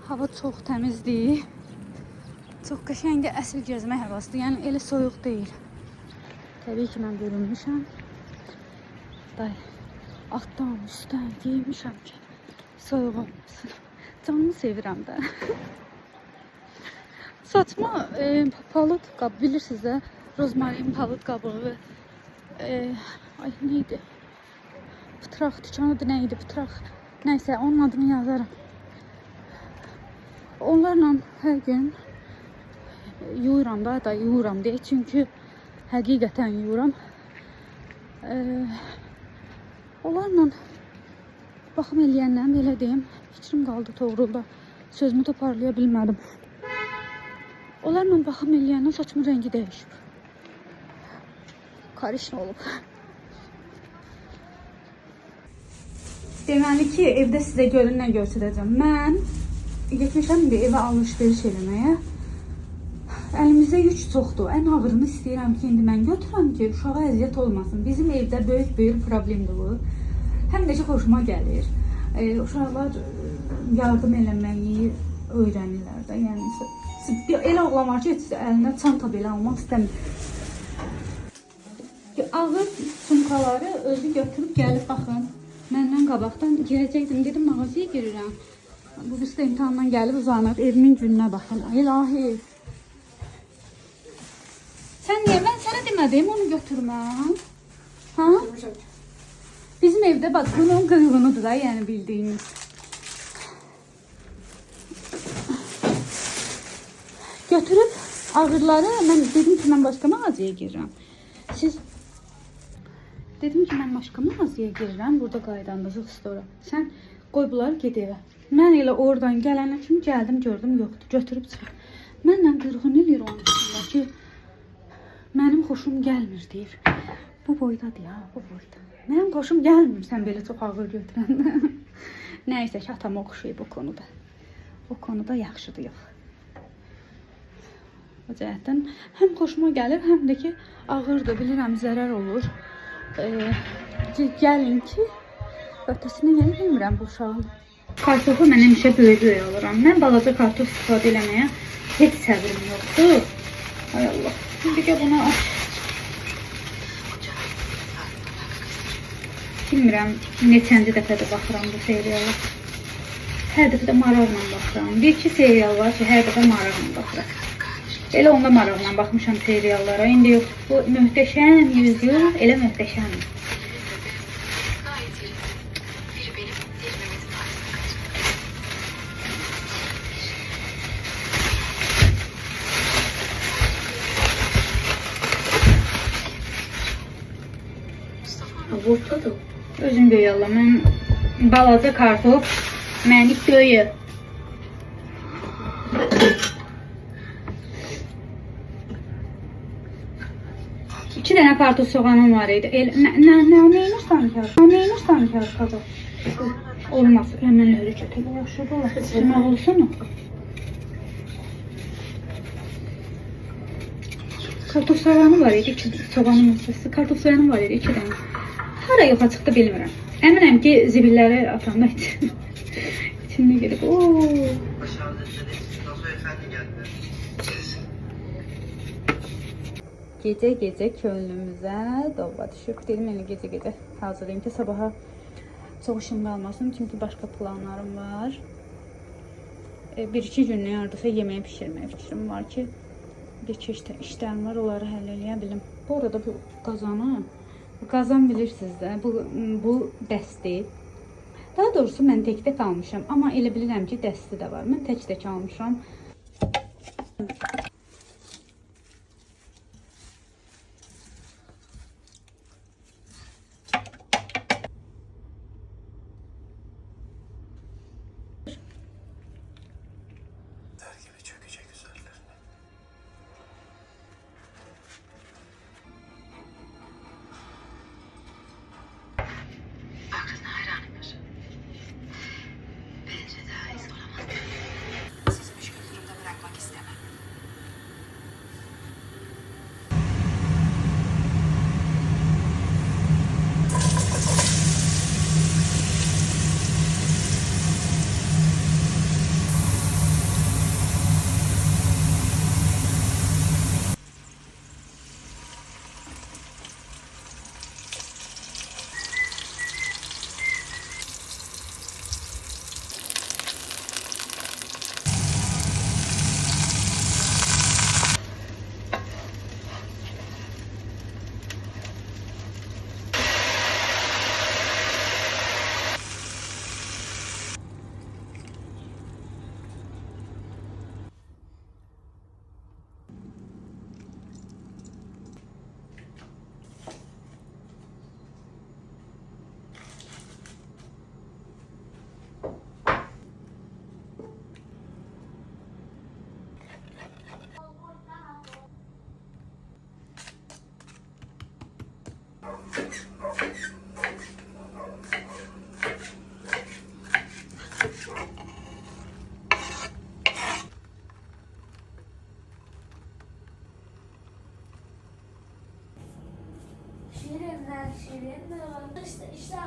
Hava çox təmizdir. Çox qəşəng əsl gəzmə havasıdır. Yəni elə soyuq deyil. Təbii ki, mən bölünmüşəm. Altdan, üstdən giymişəm ki, soyuq olmasın. Canımı sevirəm də. Saçma palıd qabı bilirsiniz də, rozmarin palıd qabığı. Ay neydi? Pıtraq dükanıdır, neydi pıtraq? Neyse onun adını yazarım. Onlarla hər gün yuyuram da yuyuram deyə. Çünki həqiqətən yuyuram. Onlarla baxım eləyəndən belə deyim, fikrim qaldı toğrulda. Sözümü toparlaya bilmədim. Onlarla baxım eləyəndən saçımın rəngi dəyişib. Karışma olub. Deməli ki, evdə sizə görün nə göstərəcəm. Mən getmişəm bir evə alış-veriş eləməyə. Əlimizdə yük çoxdur. Ən ağırını istəyirəm ki, indi mən götürəm ki, uşağa əziyyət olmasın. Bizim evdə böyük problemdir bu. Həm də ki, xoşuma gəlir. Uşaqlar yardım eləməyi öyrənirlər də. Yəni, elə oğlan var ki, əlinə çanta belə almaq istəmir. Ağır sumkaları özü götürüb gəlib, baxın. Məndən qabaqdan girəcəkdim, dedim, mağazaya girirəm. Bu birisi də imtihandan gəlib uzanıb, evimin gününə baxın. İlahi. Sən niyə? Mən sənə demədim onu götürməm. Ha? Bizim evdə bax, bunun qıyğınıdır da, yəni bildiyiniz. Götürüb ağırları, mən dedim ki, mən başqa mağazaya girirəm. Dedim ki, mən başqa mağazaya girirəm, burada qaydandızıq stora. Sən qoy bunları ged evə. Mən elə oradan gələnə kimi gəldim, gördüm, yoxdur, götürüb çıxır. Mənlə qırğın eləyir onun üstündə ki, mənim xoşum gəlmir deyir. Bu boydadır ya, bu boyda. Mənim xoşum gəlmir sən belə çox ağır götürəndə. Nəysə ki, atama oxşayıb o konuda. O konuda yaxşıdır, yox. O cəhətdən həm xoşuma gəlir, həm də ki, ağırdır, bilirəm, zərər olur. Gəlin ki, ötəsini yəni bilmirəm bu uşağın. Kartofu mən həmişə böyük alıram. Mən balaca kartof istifadə eləməyə heç səbrim yoxdur. Ay Allah. Şimdi ki buna bilmirəm neçənci dəfədə baxıram bu seriala. Hər dəfə də maraqla baxıram. Bir-iki serial var ki, hər dəfə maraqla baxıram. Elə onda maraqla baxmışam seriallara. İndi yox, bu möhtəşəm yüzyıl elə möhtəşəm. Ortadır. Özüm böyük Allah. Mən balaca kartof, məni böyük. İki dənə kartof soğanım var idi. Neynirsən ki? Olmaz. Hemen öyle çökələ yaxşıdır. Sırmaq olsana. Kartof soğanı var idi. Soğanın olsası. Kartof soğanı var idi. 2 dənə. Hara yoxa çıxdı bilmirəm. Əminəm ki, zibilləri atanda içində gedib. Gecə könlümüzə dova düşüb. Dedim elə gecə hazırlayım ki, sabaha çox işim qalmasın. Çünki başqa planlarım var. 1-2 günlük hardasa yeməyi pişirməyə fikrim var ki, bir-iki işlərim var, onları həll eləyə bilim. Bu arada bu qazan bilirsiniz də, bu dəsti. Daha doğrusu mən təkdə kalmışam, amma elə bilirəm ki, dəsti də var. Mən tək kalmışam. işler